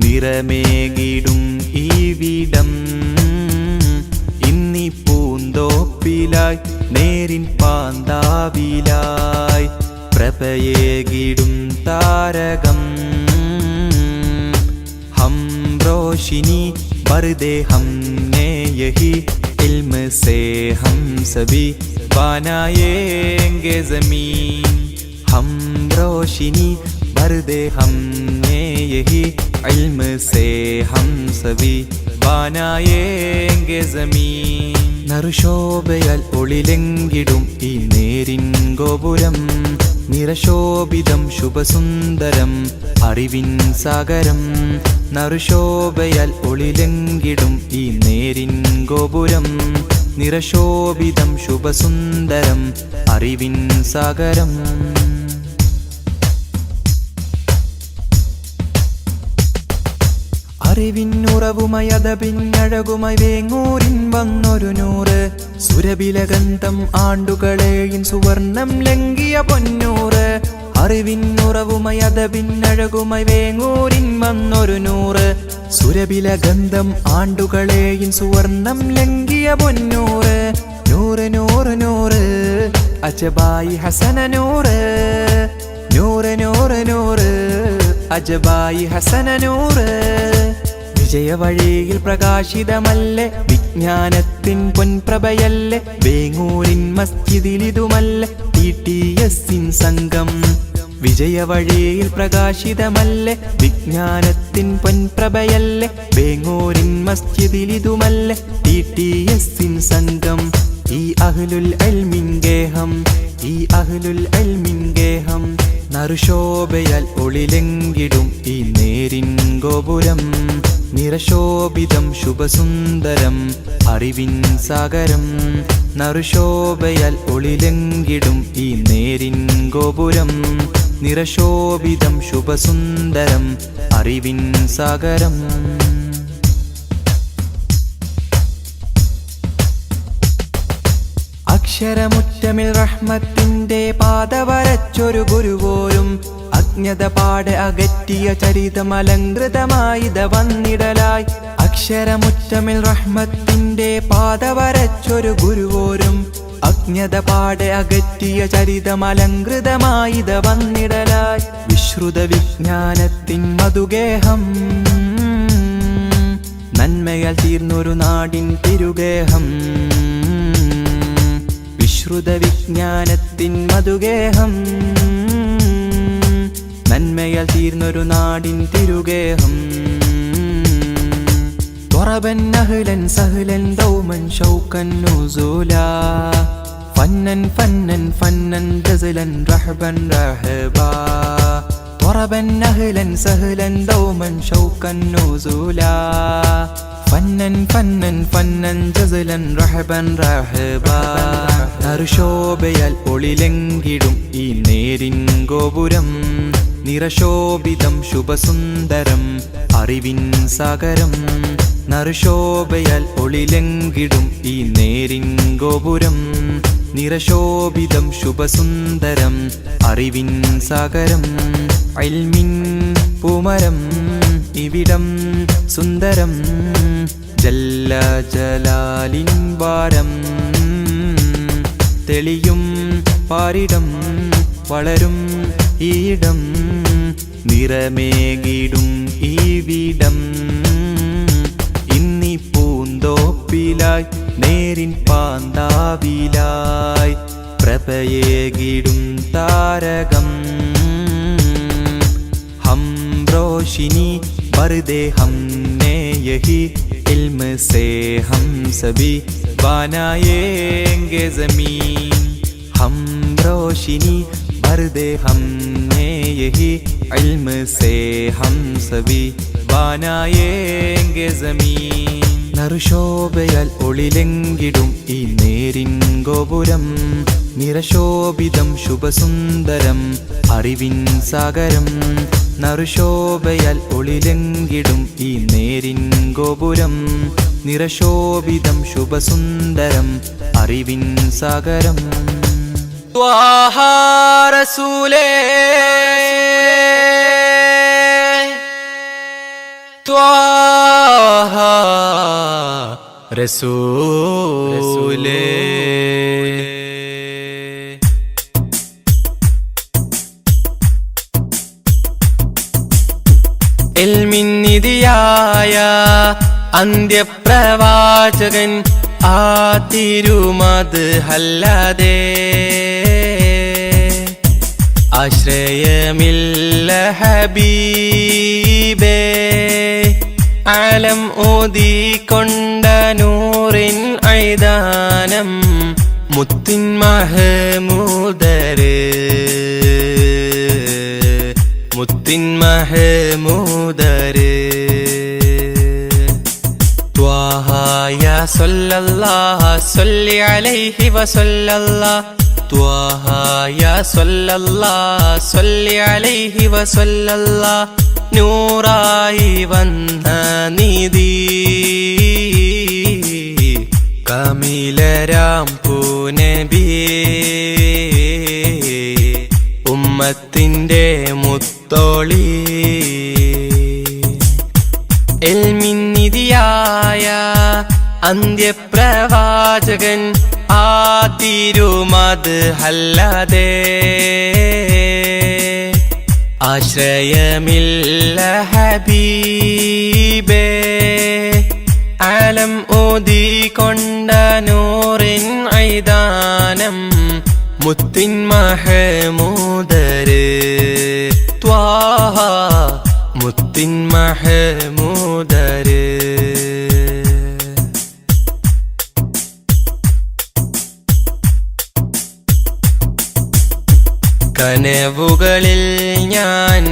നിറമേകിടും ഈ വീടം ഇന്നി പൂന്തോപ്പിലായി നേരിൻ പാന്താവിലായി പ്രഭയേകിടും താരകം ഹം रोशिनी बरदे हमने यही इल्म से हम सभी बनाएंगे ज़मीन हम रोशिनी बरदे हमने यही इल्म से हम सभी बनाएंगे ज़मीन നറുശോഭയാൽ ഒളിലെങ്കിടും ഈ നേരിൻ ഗോപുരം നിറശോഭിതം ശുഭസുന്ദരം അറിവിൻ സാഗരം നറുശോഭയാൽ ഒളിലെങ്കിടും ഈ നേരിൻ ഗോപുരം നിറശോഭിതം ശുഭസുന്ദരം അറിവിൻ സാഗരം അറിവിന്നുറവുമയതപിന്നഴകുമായി വേങ്ങൂരിൻ വന്നൊരു നൂറ് സുരബിലഗന്ധം ആണ്ടുകളെയും സുവർണം ലംഘിയ പൊന്നൂറ് അറിവിന്നുറവുമയതപിന്നഴകുമായി വേങ്ങൂരിൻ വന്നൊരു നൂറ് സുരബിലഗന്ധം ആണ്ടുകളെയും സുവർണം ലംഘിയ പൊന്നൂറ് നൂറ് നൂറ് നൂറ് അജബായി ഹസന നൂറ് നൂറ് നൂറ് നൂറ് അജബായി ഹസന നൂറ് വിജയവഴിയിൽ പ്രകാശിതമല്ലേ വിജ്ഞാനത്തിൻ പൊൻപ്രഭയല്ലേ വേങ്ങൂരിൻ മസ്ജിദിലിതുമല്ലേ TTS സംഘം വിജയവഴിയിൽ പ്രകാശിതമല്ലേ വിജ്ഞാനത്തിൻ പൊൻപ്രഭയല്ലേ വേങ്ങൂരിൻ മസ്ജിദിലിതുമല്ലേ TTS സംഘം ഈ അഹ്ലുൽ ഇൽമിൻ ഗേഹം ഈ അഹ്ലുൽ ഇൽമിൻ ഗേഹം നറുശോഭയാൽ ഒളിലെങ്കിടും ഈ നേരിൻ ഗോപുരം നിറശോഭിതം ശുഭസുന്ദരം അറിവിൻ സാഗരം നറുശോഭയാൽ ഒളിലെങ്കിടും ഈ നേരിൻ ഗോപുരം നിറശോഭിതം ശുഭസുന്ദരം അറിവിൻ സാഗരം അക്ഷരമുറ്റമിൽ റഹ്മത്തിന്റെ പാത വരച്ചൊരു ഗുരുവോരും അജ്ഞത പാടെ അകറ്റിയ ചരിതമലങ്കൃതമായിത വന്നിടലായി അക്ഷരമുറ്റമിൽ റഹ്മത്തിന്റെ പാത വരച്ചൊരു ഗുരുവോരും അജ്ഞത പാടെ അകറ്റിയ ചരിതമലങ്കൃതമായിത വന്നിടലായി വിശ്രുത വിജ്ഞാനത്തിൻ മധുഗേഹം നന്മയാൽ തീർന്നൊരു നാടിൻ തിരുഗേഹം വിശ്രുത വിജ്ഞാനത്തിൻ മധുഗേഹം നന്മയാൽ തീർന്നൊരു നാടിൻ തിരുഗേഹം ضربن أهلا سهلا دوما شوقا نزولا فنا فنا فنا جزلا رحبا رحبا ضربا أهلا سهلا دوما شوقا نزولا فنا فنا فنا جزلا رحبا رحبا നറുശോഭയാൽ ഒളിലെങ്കിടും ഈ നേരിൻ ഗോപുരം നിറശോഭിതം ശുഭസുന്ദരം അറിവിൻ സാഗരം നറുശോഭയാൽ ഒളിലെങ്കിടും ഈ നേരിൻ ഗോപുരം നിറശോഭിതം ശുഭസുന്ദരം അറിവിൻ സാഗരം ഇൽമിൻ പൂമരം ഇവിടം സുന്ദരം ജല്ല ജലാലിൻ വാരം തെളിയും പാരിടം വളരും ഈടം നിറമേകിടും ഈ വീടം ഇന്നി പൂന്തോപ്പിലായി നേരിൻ പാന്താവിലായി പ്രഭയേകിടും താരകം ഹം रोशिनी बरदे हमने यही इल्म से हम सभी बनाएंगे ज़मीन हम रोशनी भर दे हमने यही इल्म से हम सभी बनाएंगे ज़मीन നറുശോഭയാൽ ഒളിലെങ്കിടും ഈ നേരിൻ ഗോപുരം നിറശോഭിതം ശുഭസുന്ദരം അറിവിൻ സാഗരം നറുശോഭയാൽ ഒളിലെങ്കിടും ഈ നേരിൻ ഗോപുരം നിറശോഭിതം ശുഭസുന്ദരം അറിവിൻ സാഗരം ത്വാഹ റസൂലേ ത്വാഹ റസൂലേ ഇൽമിൻ നിധിയായ അന്ത്യപ്രവാചകൻ ആ തിരുമത് ഹല്ലദേ ആശ്രയമില്ല ഹബീബേ ആലം ഓതിക്കൊണ്ട നൂറിൻ ഐദാനം മുത്തിൻ മഹമൂദര് മുത്തിൻ മഹമൂദര് ത്വാഹ യാ സല്ലല്ലാഹു സല്ലി അലൈഹി വസല്ലല്ലാഹു ത്വാഹ യാ സല്ലല്ലാഹു സല്ലി അലൈഹി വസല്ലല്ലാഹു നൂറായി വന്ന നിധി കമിലരാം പൂനബിയേ ഉമ്മത്തിന്റെ മുത്തോളി ഇൽമിൻ നിധിയായ അന്ത്യപ്രവാചകൻ ആ തിരുമത് ഹല്ലദേ ആശ്രയമില്ല ഹബീബേ ആലം ഓതിക്കൊണ്ട നൂറിൻ ഐദാനം മുത്തിൻ മഹമൂദര് ത്വാഹ മുത്തിൻ മഹമൂദര് കനവുകളിൽ ഞാൻ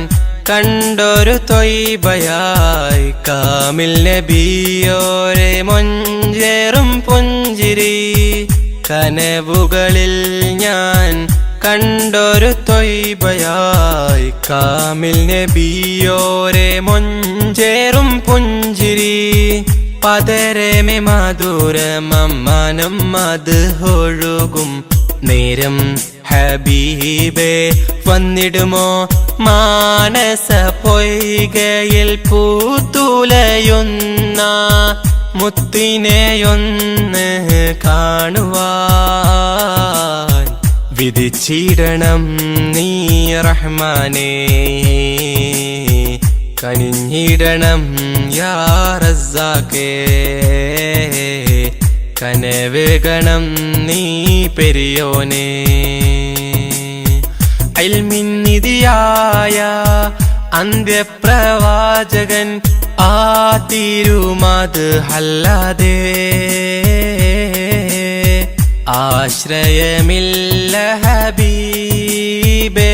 കണ്ടൊരു ത്വയ്ബയായി കാമിൽ നബിയോരെ മൊഞ്ചേറും പുഞ്ചിരി കനവുകളിൽ ഞാൻ കണ്ടൊരു ത്വയ്ബയായി കാമിൽ നബിയോരെ മൊഞ്ചേറും പുഞ്ചിരി പതരമേ മധുരമമ്മാനം അത് ഒഴുകും നേരം ഹബീബേ വന്നിടുമോ മാനസ പൊയ്കയിൽ പൂത്തുലയുന്ന മുത്തിനെയൊന്ന് കാണുവാൻ വിധിച്ചിടണം നീ റഹ്മാനേ കനിഞ്ഞിടണം യാ റസ്സാഖേ കനവേകണം നീ പെരിയോനേ ഇൽമിൻ നിധിയായ അന്ത്യപ്രവാചകൻ ആ തിരുമത് ഹല്ലദേ ആശ്രയമില്ല ഹബീബേ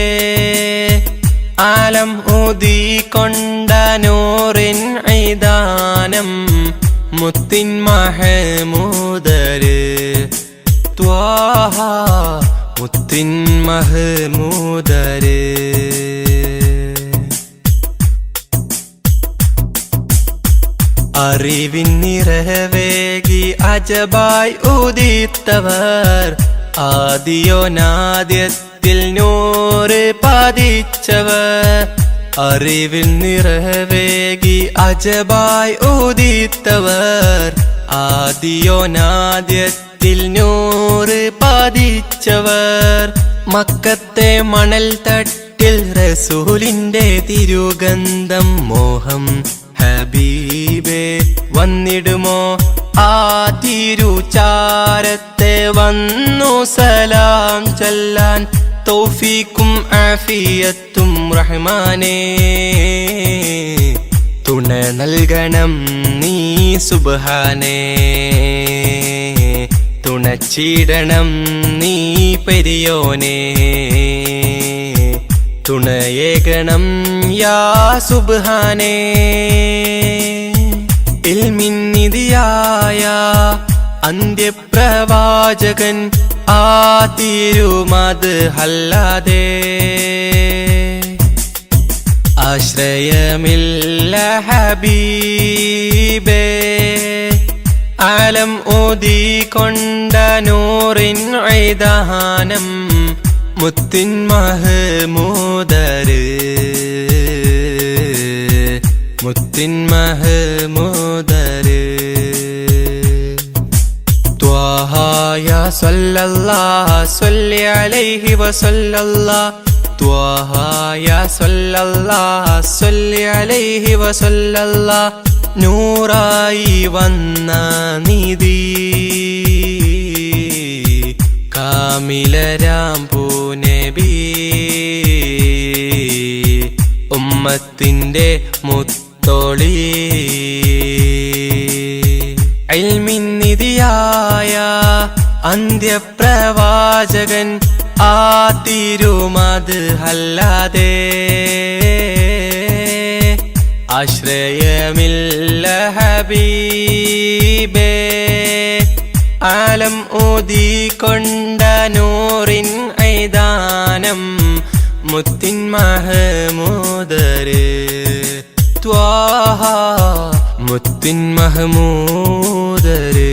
ആലം ഊതിക്കൊണ്ട നൂറിൻ ഐദാനം മുത്തിൻ മഹമൂദര് ത്വാഹ മുത്തിൻ മഹമൂദര് അറിവിൻ നിറവേകി അജബായി ഉദിത്തവർ ആദിയോനാദ്യത്തിൽ നൂറ് പതിച്ചവർ അറിവിൻ നിറവേകി അജബായി ഉദിത്തവർ ആദിയോനാദ്യത്തിൽ നൂറ് പതിച്ചവർ മക്കത്തെ മണൽ തട്ടിൽ റസൂലിന്റെ തിരുഗന്ധം മോഹം ഹബീബേ വന്നിടുമോ ആ തിരുചാരത്തെ വന്നു സലാം ചൊല്ലാൻ തൗഫീക്കും ആഫിയത്തും റഹ്മാനേ തുണ നൽകണം നീ സുബ്ഹാനേ തുണ തുണച്ചിടണം നീ പെരിയോനെ തുണയേകണം യാ സുബ്ഹാനേ ഇൽമിന്നിധിയായ അന്ത്യപ്രവാചകൻ ആ തിരുമത് അല്ലാതെ ആശ്രയമില്ല ഹബീബേ ആലം ഓതിക്കൊണ്ട നൂറിൻ ഐദാനം മുത്തിൻ മഹ്മൂദര് മുത്തിൻ മഹ്മൂദര് ത്വാഹ യാ സല്ലല്ലാഹ് സ്വല്ലി അലൈഹി വസല്ലല്ലാഹ് ത്വാഹ യാ സല്ലല്ലാഹ് സ്വല്ലി അലൈഹി വസല്ലല്ലാഹ് നൂറായി വന്ന നിധി കാമിലരാം പൂനബി ഉമ്മത്തിന്റെ മുത്തോളി ഇൽമിന്നിധിയായ അന്ത്യപ്രവാചകൻ ആ തിരുമത് അല്ലാതെ ആശ്രയമില്ല ഹബീബേ ആലം ഓതിക്കൊണ്ട നൂറിൻ ഐദാനം മുത്തിൻ മഹ്മൂദര് ത്വാഹ മുത്തിൻ മഹ്മൂദര്